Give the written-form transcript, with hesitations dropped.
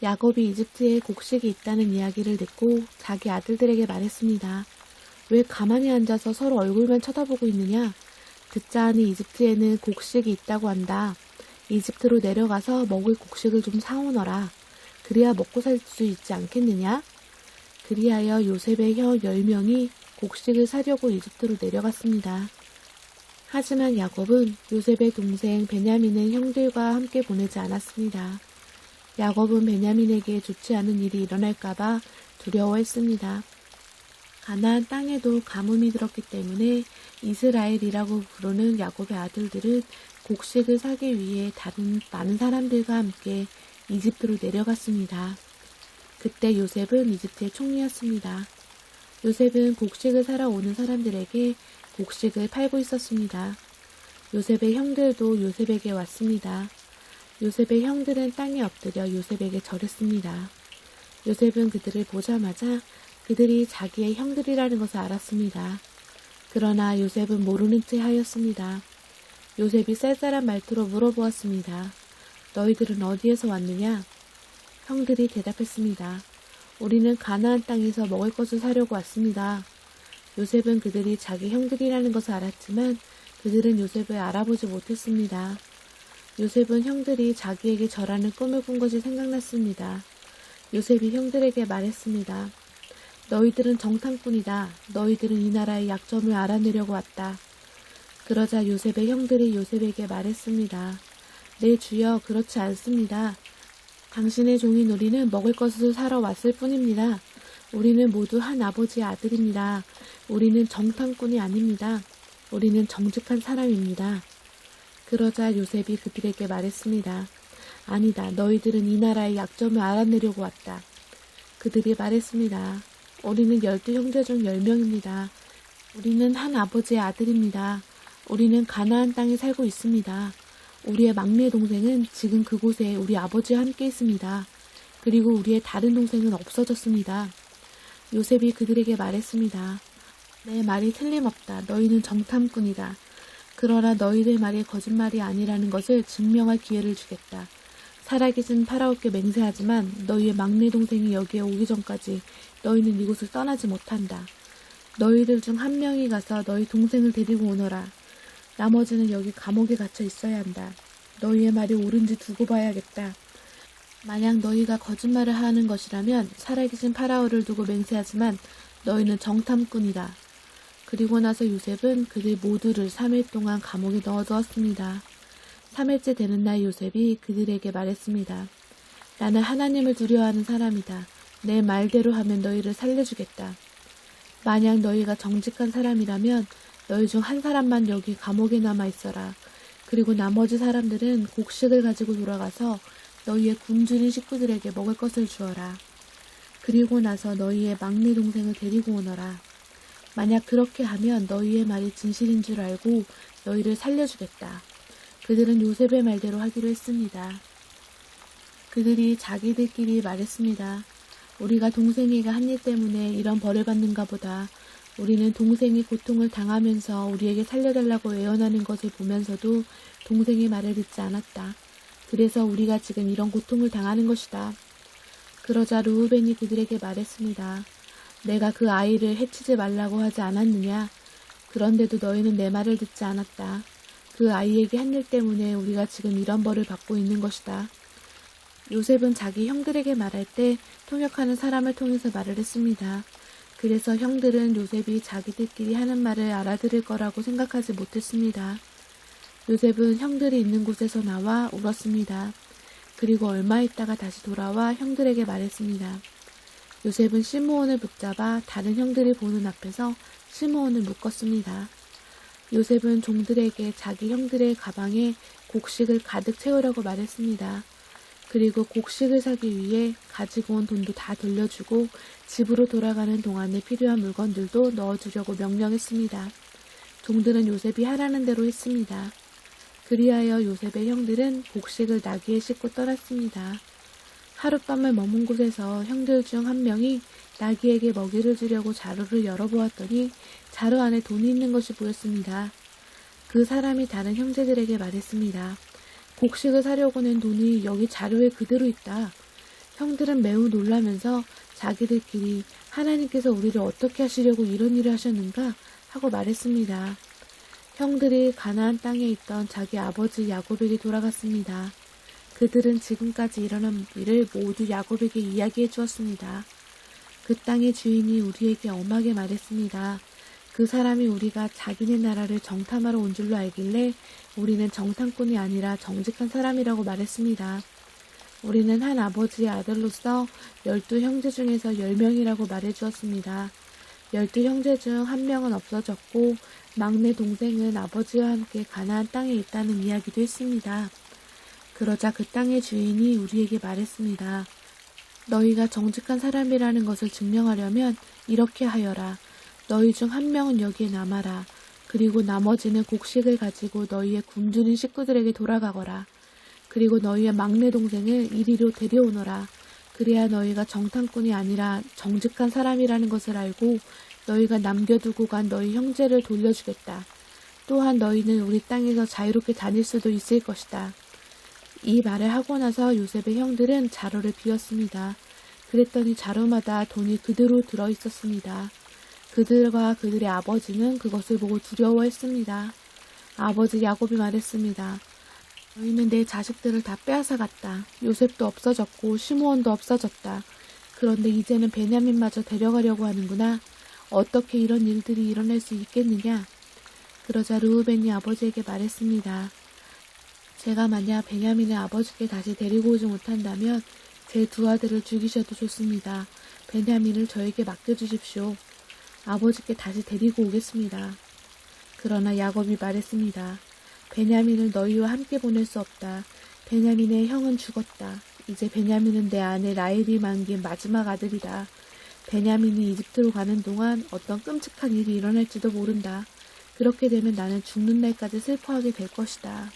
야곱이 이집트에 곡식이 있다는 이야기를 듣고 자기 아들들에게 말했습니다. 왜 가만히 앉아서 서로 얼굴만 쳐다보고 있느냐? 듣자 하니 이집트에는 곡식이 있다고 한다. 이집트로 내려가서 먹을 곡식을 좀 사오너라. 그래야 먹고 살 수 있지 않겠느냐? 그리하여 요셉의 형 10명이 곡식을 사려고 이집트로 내려갔습니다. 하지만 야곱은 요셉의 동생 베냐민을 형들과 함께 보내지 않았습니다. 야곱은 베냐민에게 좋지 않은 일이 일어날까봐 두려워했습니다. 가나안 땅에도 가뭄이 들었기 때문에 이스라엘이라고 부르는 야곱의 아들들은 곡식을 사기 위해 다른 많은 사람들과 함께 이집트로 내려갔습니다. 그때 요셉은 이집트의 총리였습니다. 요셉은 곡식을 사러 오는 사람들에게 곡식을 팔고 있었습니다. 요셉의 형들도 요셉에게 왔습니다. 요셉의 형들은 땅에 엎드려 요셉에게 절했습니다. 요셉은 그들을 보자마자 그들이 자기의 형들이라는 것을 알았습니다. 그러나 요셉은 모르는 채 하였습니다. 요셉이 쌀쌀한 말투로 물어보았습니다. 너희들은 어디에서 왔느냐? 형들이 대답했습니다. 우리는 가나안 땅에서 먹을 것을 사려고 왔습니다. 요셉은 그들이 자기 형들이라는 것을 알았지만 그들은 요셉을 알아보지 못했습니다. 요셉은 형들이 자기에게 절하는 꿈을 꾼 것이 생각났습니다. 요셉이 형들에게 말했습니다. 너희들은 정탐꾼이다. 너희들은 이 나라의 약점을 알아내려고 왔다. 그러자 요셉의 형들이 요셉에게 말했습니다. 네 주여, 그렇지 않습니다. 당신의 종인 우리는 먹을 것을 사러 왔을 뿐입니다. 우리는 모두 한 아버지의 아들입니다. 우리는 정탐꾼이 아닙니다. 우리는 정직한 사람입니다. 그러자 요셉이 그들에게 말했습니다. 아니다. 너희들은 이 나라의 약점을 알아내려고 왔다. 그들이 말했습니다. 우리는 12형제 중 10명입니다. 우리는 한 아버지의 아들입니다. 우리는 가나안 땅에 살고 있습니다. 우리의 막내 동생은 지금 그곳에 우리 아버지와 함께 있습니다. 그리고 우리의 다른 동생은 없어졌습니다. 요셉이 그들에게 말했습니다. 내 말이 틀림없다. 너희는 정탐꾼이다. 그러나 너희들 말이 거짓말이 아니라는 것을 증명할 기회를 주겠다. 살아계신 파라오께 맹세하지만 너희의 막내 동생이 여기에 오기 전까지 너희는 이곳을 떠나지 못한다. 너희들 중 한 명이 가서 너희 동생을 데리고 오너라. 나머지는 여기 감옥에 갇혀 있어야 한다. 너희의 말이 옳은지 두고 봐야겠다. 만약 너희가 거짓말을 하는 것이라면 살아계신 파라오를 두고 맹세하지만 너희는 정탐꾼이다. 그리고 나서 요셉은 그들 모두를 3일 동안 감옥에 넣어두었습니다. 3일째 되는 날 요셉이 그들에게 말했습니다. 나는 하나님을 두려워하는 사람이다. 내 말대로 하면 너희를 살려주겠다. 만약 너희가 정직한 사람이라면 너희 중 한 사람만 여기 감옥에 남아 있어라. 그리고 나머지 사람들은 곡식을 가지고 돌아가서 너희의 굶주린 식구들에게 먹을 것을 주어라. 그리고 나서 너희의 막내 동생을 데리고 오너라. 만약 그렇게 하면 너희의 말이 진실인 줄 알고 너희를 살려주겠다. 그들은 요셉의 말대로 하기로 했습니다. 그들이 자기들끼리 말했습니다. 우리가 동생이가 한 일 때문에 이런 벌을 받는가 보다. 우리는 동생이 고통을 당하면서 우리에게 살려달라고 애원하는 것을 보면서도 동생의 말을 듣지 않았다. 그래서 우리가 지금 이런 고통을 당하는 것이다. 그러자 르우벤이 그들에게 말했습니다. 내가 그 아이를 해치지 말라고 하지 않았느냐? 그런데도 너희는 내 말을 듣지 않았다. 그 아이에게 한 일 때문에 우리가 지금 이런 벌을 받고 있는 것이다. 요셉은 자기 형들에게 말할 때 통역하는 사람을 통해서 말을 했습니다. 그래서 형들은 요셉이 자기들끼리 하는 말을 알아들을 거라고 생각하지 못했습니다. 요셉은 형들이 있는 곳에서 나와 울었습니다. 그리고 얼마 있다가 다시 돌아와 형들에게 말했습니다. 요셉은 시므온을 붙잡아 다른 형들이 보는 앞에서 시므온을 묶었습니다. 요셉은 종들에게 자기 형들의 가방에 곡식을 가득 채우라고 말했습니다. 그리고 곡식을 사기 위해 가지고 온 돈도 다 돌려주고 집으로 돌아가는 동안에 필요한 물건들도 넣어주려고 명령했습니다. 종들은 요셉이 하라는 대로 했습니다. 그리하여 요셉의 형들은 곡식을 나귀에 싣고 떠났습니다. 하룻밤을 머문 곳에서 형들 중 한 명이 나귀에게 먹이를 주려고 자루를 열어보았더니 자루 안에 돈이 있는 것이 보였습니다. 그 사람이 다른 형제들에게 말했습니다. 곡식을 사려고 낸 돈이 여기 자루에 그대로 있다. 형들은 매우 놀라면서 자기들끼리 하나님께서 우리를 어떻게 하시려고 이런 일을 하셨는가 하고 말했습니다. 형들이 가나안 땅에 있던 자기 아버지 야곱에게 돌아갔습니다. 그들은 지금까지 일어난 일을 모두 야곱에게 이야기해 주었습니다. 그 땅의 주인이 우리에게 엄하게 말했습니다. 그 사람이 우리가 자기네 나라를 정탐하러 온 줄로 알길래 우리는 정탐꾼이 아니라 정직한 사람이라고 말했습니다. 우리는 한 아버지의 아들로서 12형제 중에서 10명이라고 말해주었습니다. 12형제 중 한 명은 없어졌고 막내 동생은 아버지와 함께 가나안 땅에 있다는 이야기도 했습니다. 그러자 그 땅의 주인이 우리에게 말했습니다. 너희가 정직한 사람이라는 것을 증명하려면 이렇게 하여라. 너희 중 한 명은 여기에 남아라. 그리고 나머지는 곡식을 가지고 너희의 굶주린 식구들에게 돌아가거라. 그리고 너희의 막내 동생을 이리로 데려오너라. 그래야 너희가 정탐꾼이 아니라 정직한 사람이라는 것을 알고 너희가 남겨두고 간 너희 형제를 돌려주겠다. 또한 너희는 우리 땅에서 자유롭게 다닐 수도 있을 것이다. 이 말을 하고 나서 요셉의 형들은 자루를 비웠습니다. 그랬더니 자루마다 돈이 그대로 들어있었습니다. 그들과 그들의 아버지는 그것을 보고 두려워했습니다. 아버지 야곱이 말했습니다. 너희는 내 자식들을 다 빼앗아갔다. 요셉도 없어졌고 시므온도 없어졌다. 그런데 이제는 베냐민마저 데려가려고 하는구나. 어떻게 이런 일들이 일어날 수 있겠느냐? 그러자 르우벤이 아버지에게 말했습니다. 제가 만약 베냐민을 아버지께 다시 데리고 오지 못한다면 제 두 아들을 죽이셔도 좋습니다. 베냐민을 저에게 맡겨주십시오. 아버지께 다시 데리고 오겠습니다. 그러나 야곱이 말했습니다. 베냐민을 너희와 함께 보낼 수 없다. 베냐민의 형은 죽었다. 이제 베냐민은 내 아내 라헬이 만긴 마지막 아들이다. 베냐민이 이집트로 가는 동안 어떤 끔찍한 일이 일어날지도 모른다. 그렇게 되면 나는 죽는 날까지 슬퍼하게 될 것이다.